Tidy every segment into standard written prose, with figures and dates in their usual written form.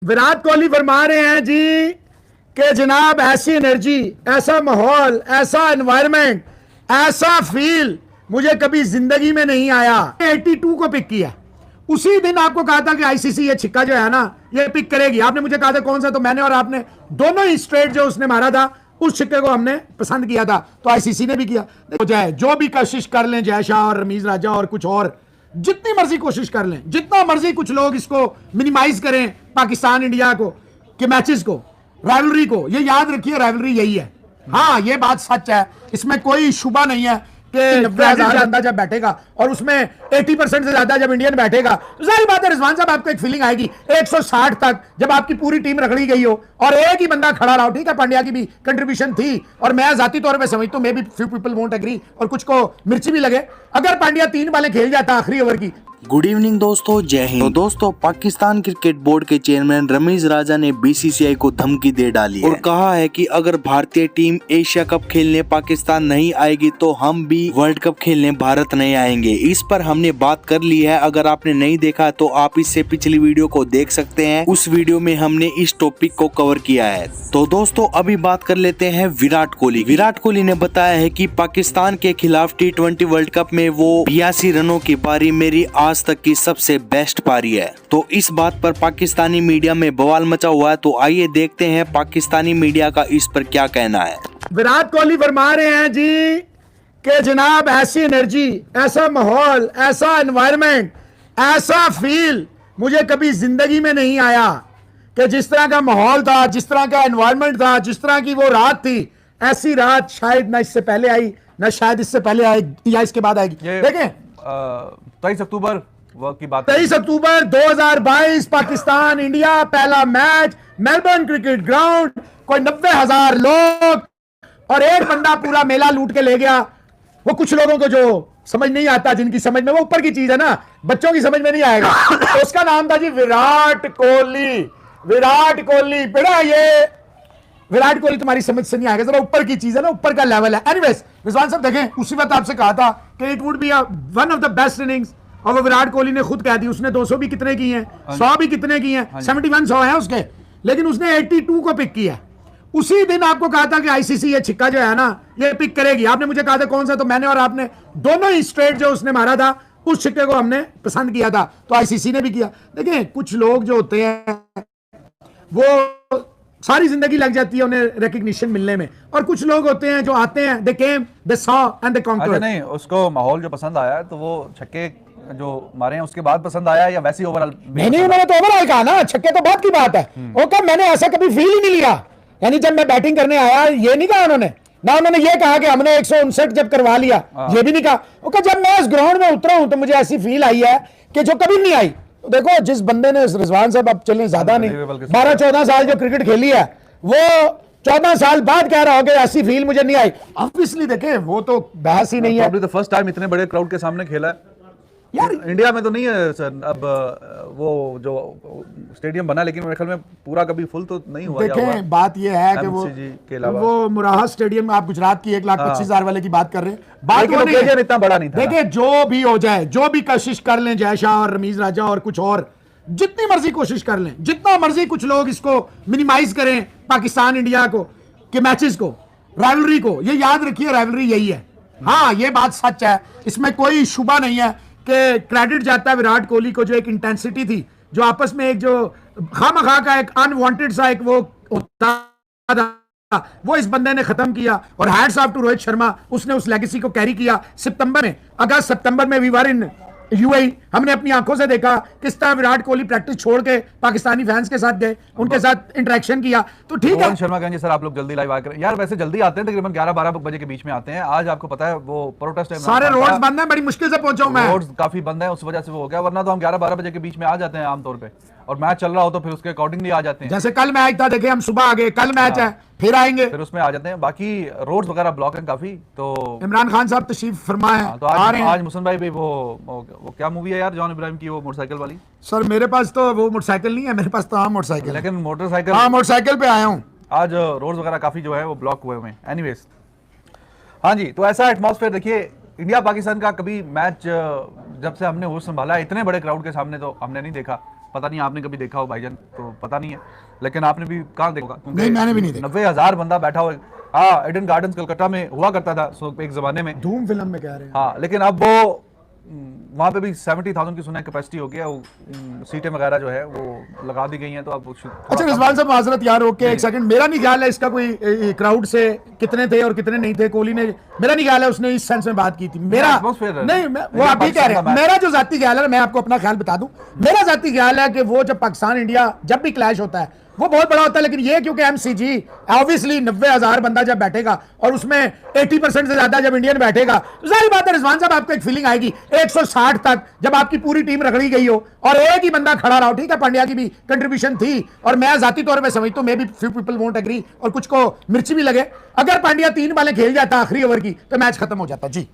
विराट कोहली फरमा रहे हैं जी कि जनाब ऐसी एनर्जी, ऐसा माहौल, ऐसा एनवायरनमेंट, ऐसा फील मुझे कभी जिंदगी में नहीं आया। 82 को पिक किया, उसी दिन आपको कहा था कि आईसीसी ये छिक्का जो है ना ये पिक करेगी। आपने मुझे कहा था कौन सा, तो मैंने और आपने दोनों ही स्ट्रेट जो उसने मारा था उस छिक्के को हमने पसंद किया था, तो आईसीसी ने भी किया। हो जाए जो भी कोशिश कर लें, जय शाह और रमीज राजा और कुछ और जितनी मर्जी कोशिश कर लें, जितना मर्जी कुछ लोग इसको मिनिमाइज करें पाकिस्तान इंडिया को के मैचेस को, राइवलरी को, ये याद रखिए राइवलरी यही है। हाँ ये बात सच है, इसमें कोई शुबा नहीं है कि 90,000 बंदा जब बैठेगा और उसमें 80% से ज्यादा जब इंडियन बैठेगा तो जाहिर बात है रिजवान साहब आपको एक फीलिंग आएगी 160 तक जब आपकी पूरी टीम रगड़ी गई हो और एक ही बंदा खड़ा रहा हो। ठीक है, पांड्या की भी कंट्रीब्यूशन थी और मैं जाती तौर पे समझता हूं, maybe few people won't agree और कुछ को मिर्ची भी लगे, अगर पांड्या 3 बालें खेल जाता आखिरी ओवर की। गुड इवनिंग दोस्तों, जय हिंद। तो दोस्तों, पाकिस्तान क्रिकेट बोर्ड के चेयरमैन रमीज राजा ने बीसीसीआई को धमकी दे डाली है और कहा है कि अगर भारतीय टीम एशिया कप खेलने पाकिस्तान नहीं आएगी तो हम भी वर्ल्ड कप खेलने भारत नहीं आएंगे। इस पर हमने बात कर ली है, अगर आपने नहीं देखा तो आप इससे पिछली वीडियो को देख सकते हैं। उस वीडियो में हमने इस टॉपिक को कवर किया है। तो दोस्तों अभी बात कर लेते हैं विराट कोहली। विराट कोहली ने बताया है कि पाकिस्तान के खिलाफ T20 वर्ल्ड कप में वो 82 रनों की पारी मेरी आज तक की सबसे बेस्ट पारी है। तो इस बात पर पाकिस्तानी मीडिया में बवाल मचा हुआ है, तो आइए देखते हैं पाकिस्तानी मीडिया का इस पर क्या कहना है। विराट कोहली फरमा रहे हैं जी कि जनाब ऐसी एनर्जी, ऐसा माहौल, ऐसा एनवायरनमेंट, ऐसा फील मुझे कभी जिंदगी में नहीं आया कि जिस तरह का माहौल था, जिस तरह का एनवायरनमेंट था, जिस तरह की वो रात थी, ऐसी रात शायद ना इससे पहले आई, ना शायद इससे पहले आएगी या इसके बाद आएगी। देखें 23 अक्टूबर की बात, 23 अक्टूबर 2022 पाकिस्तान इंडिया पहला मैच, मेलबर्न क्रिकेट ग्राउंड, कोई 90,000 लोग और एक बंदा पूरा मेला लूट के ले गया। वो कुछ लोगों को जो समझ नहीं आता, जिनकी समझ में, वो ऊपर की चीज है ना, बच्चों की समझ में नहीं आएगा। तो उसका नाम था जी विराट कोहली। विराट कोहली बेटा, ये विराट कोहली तुम्हारी समझ से नहीं आएगा, जरा ऊपर की चीज है ना, ऊपर का लेवल है। एनीवेज रिजवान साहब देखें, उसी वक्त आपसे कहा था कि it would be one of the best innings, और वो विराट कोहली ने खुद कह दी। उसने 200 भी कितने की हैं, 100 भी कितने की हैं, 71 100 है उसके, लेकिन उसने 82 को पिक किया। उसी दिन आपको कहा था कि आईसीसी ये छिक्का जो है ना ये पिक करेगी। आपने मुझे कहा था कौन सा, तो मैंने और आपने दोनों ही स्ट्रेट जो उसने मारा था उस छिक्के को हमने पसंद किया था, तो आईसीसी ने भी किया। देखिए कुछ लोग जो होते हैं वो सारी जिंदगी लग जाती है उन्हें रिकग्निशन मिलने में, और कुछ लोग होते हैं जो आते हैं, they came, they saw and they conquered. नहीं, उसको माहौल जो पसंद आया तो वो छक्के जो मारे हैं उसके बाद पसंद आया या वैसे ओवरऑल? नहीं, उन्होंने तो ओवरऑल कहा ना, छक्के तो बात की बात है। वो कहा मैंने ऐसा कभी फील ही नहीं लिया, यानी जब मैं बैटिंग करने आया ये नहीं कहा उन्होंने ना, उन्होंने ये कहा कि हमने 159 जब करवा लिया, ये भी नहीं कहा। वो कहा जब मैं इस ग्राउंड में उतरा हूं तो मुझे ऐसी फील आई है कि जो कभी नहीं आई। तो देखो जिस बंदे ने, रिजवान साहब अब चले ज्यादा नहीं, 12-14 साल जो क्रिकेट खेली है, वो 14 साल बाद कह रहा हो कि ऐसी फील मुझे नहीं आई। ऑब्वियसली देखें वो तो बहस ही नहीं है। प्रॉब्ली द फर्स्ट टाइम इतने बड़े क्राउड के सामने खेला है यार, इंडिया में तो नहीं है सर। अब वो जो स्टेडियम बना, लेकिन मेरे ख्याल में पूरा कभी फुल तो नहीं हुआ। देखें बात ये है कि वो मुराहा स्टेडियम, आप गुजरात की 1,25,000 वाले की बात कर रहे हैं, बात वो नहीं है, इतना बड़ा नहीं था। देखिए जो भी हो जाए, जो भी कोशिश कर लें, जय शाह और रमीज राजा और कुछ और जितनी मर्जी कोशिश कर लें, जितना मर्जी कुछ लोग इसको मिनिमाइज करें पाकिस्तान इंडिया को के मैचेस को, राइवलरी को, ये याद रखिए राइवलरी यही है। हाँ ये बात सच है, इसमें कोई शुबा नहीं है कि क्रेडिट जाता है विराट कोहली को, जो एक इंटेंसिटी थी, जो आपस में एक जो खामखा का एक अनवांटेड सा एक वो होता था, वो इस बंदे ने खत्म किया। और hats off to Rohit Sharma, उसने उस लेगेसी को कैरी किया। सितंबर में, अगस्त सितंबर में वी वर इन यूएई, हमने अपनी आंखों से देखा किस तरह विराट कोहली प्रैक्टिस छोड़ के पाकिस्तानी फैंस के साथ गए, उनके साथ इंटरेक्शन किया। तो ठीक है, शर्मा कहेंगे सर आप लोग जल्दी लाइव आकर, यार वैसे जल्दी आते हैं, तकरीबन 11-12 बजे के बीच में आते हैं। आज आपको पता है वो प्रोटेस्ट है, सारे रोड्स बंद हैं, बड़ी मुश्किल से पहुंचा हूं मैं, रोड्स काफी बंद है, उस वजह से वो हो गया, वरना तो हम 11-12 बजे के बीच में आ जाते हैं आमतौर पे, और मैच चल रहा हो तो फिर उसके अकॉर्डिंगली आ जाते हैं। जैसे कल मैच था, देखिए हम सुबह आ गए, कल मैच है, फिर आएंगे, फिर उसमें आ जाते हैं। बाकी रोड्स वगैरह ब्लॉक हैं काफी। तो इमरान खान साहब तशरीफ फरमा है, तो आज मुसन भाई भी वो क्या मूवी है यार जॉन इब्राहिम की, वो मोटरसाइकिल वाली? सर मेरे पास तो वो मोटरसाइकिल नहीं है, मेरे पास तो आम मोटरसाइकिल, लेकिन मोटरसाइकिल, हाँ मोटरसाइकिल पे आया हूँ। आज रोड्स वगैरह काफी जो है वो ब्लॉक हुए हुए हैं। एनीवेज, हाँ जी, तो ऐसा एटमॉस्फेयर देखिए, इंडिया पाकिस्तान का कभी मैच जब से हमने होश संभाला इतने बड़े क्राउड के सामने तो हमने नहीं देखा। पता नहीं आपने कभी देखा हो भाईजान, तो पता नहीं है, लेकिन आपने भी कहाँ देखा होगा? नहीं, मैंने भी नहीं देखा। 90,000 बंदा बैठा हुआ है। हाँ, एडन गार्डन्स कलकत्ता में हुआ करता था एक जमाने में। धूम फिल्म में कह रहे हैं। हाँ, लेकिन अब वो वहाँ पे भी 70,000 की सुना कैपेसिटी हो गया, वो सीटें वगैरह जो है वो लगा दी गई हैं, तो अब अच्छा रिजवान साहब माजरत यार, ओके एक सेकंड, मेरा नहीं ख्याल है इसका कोई क्राउड से कितने थे और कितने नहीं थे। कोहली ने, मेरा नहीं ख्याल है उसने इस सेंस में बात की थी। मेरा नहीं, वो आप भी कह रहे हैं, मेरा जो जाती ख्याल है, मैं आपको अपना ख्याल बता दूं, मेरा जाती ख्याल है कि वो जब पाकिस्तान इंडिया जब भी क्लैश होता है वो बहुत बड़ा होता है, लेकिन ये क्योंकि एमसीजी ऑब्वियसली 90,000 बंदा जब बैठेगा और उसमें 80% से ज्यादा जब इंडियन बैठेगा, तो सारी बात है रिजवान साहब, आपको एक फीलिंग आएगी 160 तक जब आपकी पूरी टीम रगड़ी गई हो और एक ही बंदा खड़ा रहा हो। ठीक है, पांड्या की भी कंट्रीब्यूशन थी और मैं जाती तौर पर समझता हूं, maybe few people won't agree और कुछ को मिर्ची भी लगे, अगर पांड्या 3 बालें खेल जाता आखिरी ओवर की तो मैच खत्म हो जाता। जी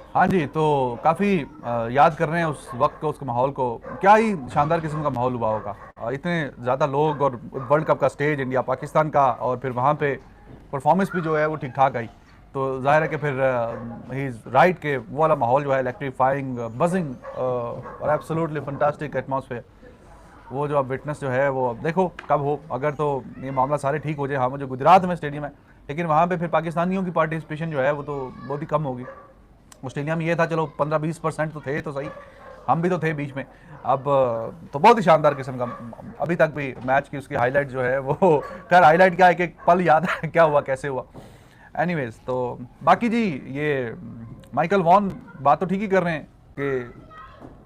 हाँ जी, तो काफ़ी याद कर रहे हैं उस वक्त को, उसके माहौल को, क्या ही शानदार किस्म का माहौल हुआ होगा। इतने ज़्यादा लोग और वर्ल्ड कप का स्टेज इंडिया पाकिस्तान का, और फिर वहाँ पे परफॉर्मेंस भी जो है वो ठीक ठाक आई, तो जाहिर है कि फिर ही इज़ राइट के वो वाला माहौल जो है इलेक्ट्रीफाइंग, बजिंग और एब्सोल्युटली फंटास्टिक एटमॉस्फेयर, वो जो अब विटनेस जो है वो अब देखो कब हो। अगर तो ये मामला सारे ठीक हो जाए, हाँ मुझे गुजरात में स्टेडियम है, लेकिन वहाँ पे फिर पाकिस्तानियों की पार्टिसिपेशन जो है वो तो बहुत ही कम होगी। ऑस्ट्रेलिया में ये था चलो 15-20% तो थे, तो सही, हम भी तो थे बीच में। अब तो बहुत ही शानदार किस्म का, अभी तक भी मैच की उसकी हाईलाइट जो है वो, खैर हाईलाइट क्या, एक पल याद है क्या हुआ कैसे हुआ। एनीवेज, तो बाकी जी ये माइकल वॉन बात तो ठीक ही कर रहे हैं कि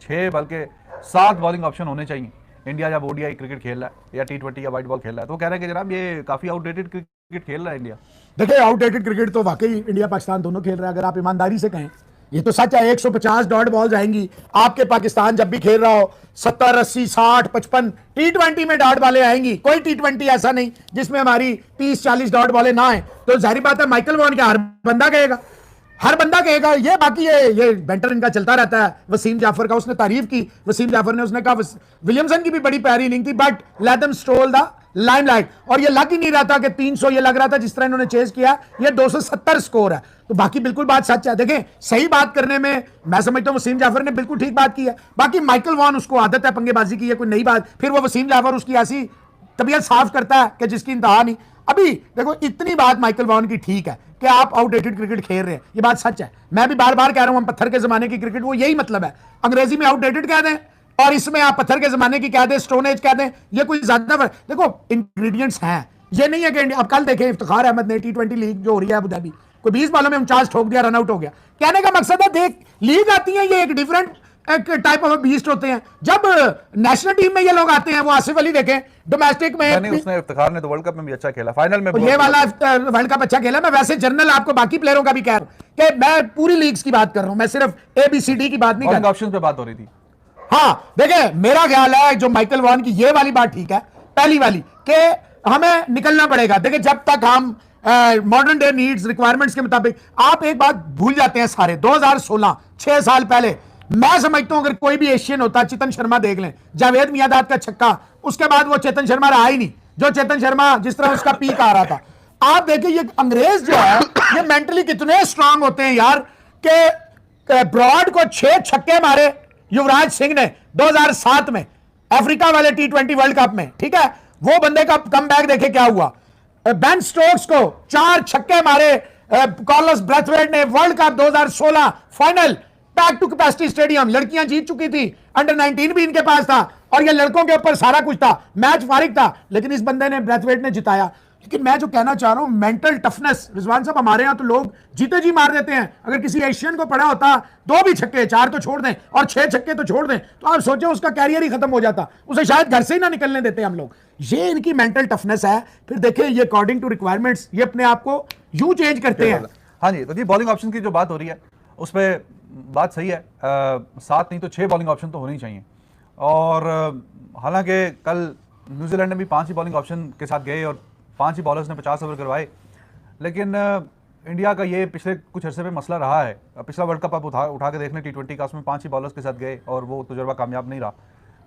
6 बल्कि 7 बॉलिंग ऑप्शन होने चाहिए इंडिया जब ओडीआई क्रिकेट खेल रहा है या T20 या वाइट बॉल खेल रहा है। तो कह रहे हैं कि जनाब ये काफ़ी आउटडेटेड क्रिकेट खेल रहा है इंडिया। देखिए, आउटडेटेड क्रिकेट तो वाकई इंडिया पाकिस्तान दोनों खेल रहे हैं, अगर आप ईमानदारी से कहें ये तो सच है। 150 डॉट बॉल आएंगी आपके, पाकिस्तान जब भी खेल रहा हो 70, 80, 60, 55 T20 में डॉट बॉलें आएंगी। कोई T20 ऐसा नहीं जिसमें हमारी 30-40 डॉट बॉलें ना आए। तो जाहिर बात है माइकल वॉन का हर बंदा कहेगा, हर बंदा कहेगा ये। बाकी ये बेंटर इनका चलता रहता है। वसीम जाफर का उसने तारीफ की, वसीम जाफर ने, उसने कहा विलियमसन की भी बड़ी प्यारी इनिंग थी, but let them stole the limelight. और ये लग ही नहीं रहा था कि 300, ये लग रहा था जिस तरह इन्होंने चेज किया ये 270 स्कोर है। तो बाकी बिल्कुल बात सच है। देखें, सही बात करने में मैं समझता हूं वसीम जाफर ने बिल्कुल ठीक बात की है। बाकी माइकल वॉन, उसको आदत है पंगेबाजी की, ये कोई नई बात। फिर वो वसीम जाफर उसकी ऐसी तबीयत साफ करता है कि जिसकी इंतहा नहीं। अभी देखो, इतनी बात माइकल वॉन की ठीक है कि आप आउटडेटेड क्रिकेट खेल रहे हैं, ये बात सच है। मैं भी बार बार कह रहा हूं, हम पत्थर के जमाने की क्रिकेट, वो यही मतलब है। अंग्रेजी में आउटडेटेड कह दें और इसमें आप पत्थर के जमाने की कह दें, स्टोन एज कह दें, ये कोई ज्यादा देखो इंग्रेडिएंट्स हैं। ये नहीं है कि अब कल देखें इफ्तिखार अहमद ने T20 लीग जो हो रही है अबू धाबी, कोई 20 बॉलों में 49 ठोक दिया, रन आउट हो गया। कहने का मकसद है देख, लीग आती है ये एक डिफरेंट टाइप ऑफ बीस्ट होते हैं। जब नेशनल टीम में ये लोग आते हैं, वो आसिफ अली देखें डोमेस्टिक में, नहीं, उसने इफ्तिखार ने तो वर्ल्ड कप में भी अच्छा खेला, फाइनल में ये वाला वर्ल्ड कप अच्छा खेला। मैं वैसे जनरल आपको बाकी प्लेयरों का भी कह रहा हूं कि मैं पूरी लीग्स की बात कर रहा हूं, मैं सिर्फ ABCD की बात नहीं कर रहा। ऑप्शन पे बात हो रही थी। हाँ देखिए, मेरा ख्याल है जो माइकल वॉन की ये वाली बात ठीक है, पहली वाली कि हमें निकलना पड़ेगा। देखिए, जब तक हम मॉडर्न डे नीड्स रिक्वायरमेंट्स के मुताबिक, आप एक बात भूल जाते हैं सारे, 2016 6 साल पहले, मैं समझता हूं अगर कोई भी एशियन होता, चेतन शर्मा देख लें, जावेद मियांदाद का छक्का, उसके बाद वो चेतन शर्मा रहा ही नहीं, जो चेतन शर्मा जिस तरह उसका पीक आ रहा था। आप देखिए ये अंग्रेज जो है ये मेंटली कितने स्ट्रांग होते हैं यार, कि ब्रॉड को 6 छक्के मारे युवराज सिंह ने 2007 में अफ्रीका वाले T20 वर्ल्ड कप में। ठीक है, वो बंदे का कमबैक देखे क्या हुआ। बेन स्टोक्स को 4 छक्के मारे कार्लोस ब्रैथवेट ने world cup 2016 final, back to capacity stadium, लड़कियां जीत चुकी थी, अंडर 19 भी इनके पास था और ये लड़कों के ऊपर सारा कुछ था, मैच फारिग था, लेकिन इस बंदे ने, ब्रैथवेट ने जिताया। लेकिन मैं जो कहना चाह रहा हूं, मेंटल टफनेस, रिजवान साहब हमारे यहां तो लोग जीते जी मार देते हैं। अगर किसी एशियन को पड़ा होता 2 भी छक्के, 4 तो छोड़ दें और 6 छक्के तो छोड़ दें, तो आप सोचें उसका कैरियर ही खत्म हो जाता, उसे शायद घर से ही ना निकलने देते हम लोग। ये इनकी मेंटल टफनेस है। फिर देखिए ये अकॉर्डिंग टू रिक्वायरमेंट्स ये अपने आप को यूं चेंज करते हैं। हाँ जी, तो जी बॉलिंग ऑप्शन की जो बात हो रही है उस पर बात सही है। 7 नहीं तो 6 बॉलिंग ऑप्शन तो होने ही चाहिए। और हालांकि कल न्यूजीलैंड ने भी 5 ही बॉलिंग ऑप्शन के साथ गए और 5 ही बॉलर्स ने 50 ओवर करवाए, लेकिन इंडिया का ये पिछले कुछ अरसे में मसला रहा है। पिछला वर्ल्ड कप आप उठा के देख लें T20 का, उसमें 5 ही बॉलर्स के साथ गए और वो तजुर्बा कामयाब नहीं रहा।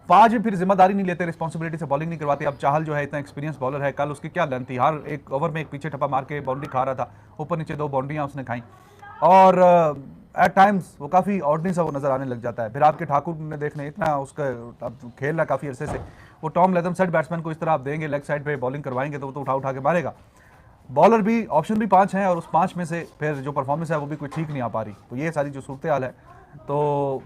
5 भी फिर जिम्मेदारी नहीं लेते, रिस्पॉन्सिबिलिटी से बॉलिंग नहीं करवाते। अब चाहल जो है इतना एक्सपीरियंस बॉलर है, कल उसकी क्या लेंथ थी, हर एक ओवर में एक पीछे टप्पा मार के बाउंड्री खा रहा था, ऊपर नीचे 2 बाउंड्रियाँ उसने खाई। और एट टाइम्स वो काफ़ी ऑर्डिनरी सा वो नज़र आने लग जाता है। फिर आपके ठाकुर ने देखने इतना उसका अब खेल रहा काफ़ी अरसे से, वो टॉम लेथम सेट बैट्समैन को इस तरह आप देंगे लेग साइड पे बॉलिंग करवाएंगे तो वो तो उठा उठा के मारेगा। बॉलर भी ऑप्शन भी 5 हैं और उस 5 में से फिर जो परफॉर्मेंस है वो भी कोई ठीक नहीं आ पा रही। तो ये सारी जो सूरत हाल है, तो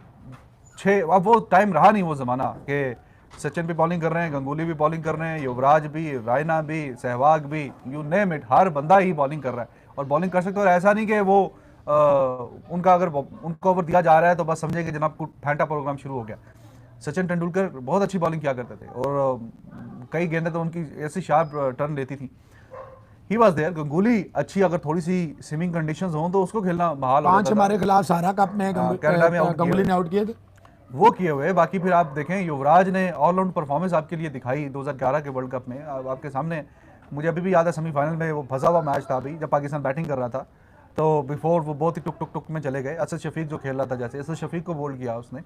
6 अब वो टाइम रहा नहीं वो ज़माना कि सचिन भी बॉलिंग कर रहे हैं, गंगूली भी बॉलिंग कर रहे हैं, युवराज भी, रायना भी, सहवाग भी, यू नेम इट, हर बंदा ही बॉलिंग कर रहा है और बॉलिंग कर सकते हो। और ऐसा नहीं कि वो उनका अगर उनको ओवर दिया जा रहा है तो बस समझे कि जनाब फैंटा प्रोग्राम शुरू हो गया। सचिन तेंदुलकर बहुत अच्छी बॉलिंग किया करते थे और कई गेंदें तो उनकी ऐसी शार्प टर्न लेती थी। He was there. गंगूली अच्छी अगर थोड़ी सी स्विमिंग कंडीशंस हों तो उसको खेलना बहाल हो 5 जाता था। हमारे खिलाफ सारा कप में कनाडा में out गंगुली किए ने आउट किए थे। वो किए हुए। बाकी फिर आप देखें युवराज ने ऑलराउंड परफॉर्मेंस आपके लिए दिखाई 2011 के वर्ल्ड कप में। आपके सामने मुझे अभी भी याद है सेमीफाइनल में वो फंसा हुआ मैच था अभी जब पाकिस्तान बैटिंग कर रहा था, तो बिफोर वो बहुत ही टुक टुक टुक में चले गए। असद शफीक जो खेल रहा था, जैसे असद शफीक को बोल्ड किया उसने।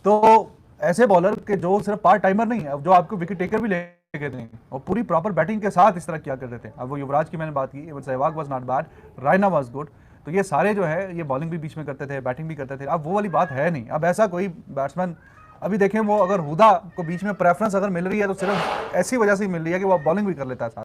तो ऐसे बॉलर के जो सिर्फ पार्ट टाइमर नहीं है, जो आपको विकेट टेकर भी लेके दें और पूरी प्रॉपर बैटिंग के साथ इस तरह किया करते थे। अब वो युवराज की मैंने बात की, Sehwag was not bad, Raina was good. तो ये सारे जो है ये बॉलिंग भी बीच में करते थे, बैटिंग भी करते थे। अब वो वाली बात है नहीं। अब ऐसा कोई बैट्समैन अभी देखें, वो अगर हुदा को बीच में प्रेफरेंस अगर मिल रही है तो सिर्फ ऐसी वजह से ही मिल रही है कि वो बॉलिंग भी कर लेता है साथ।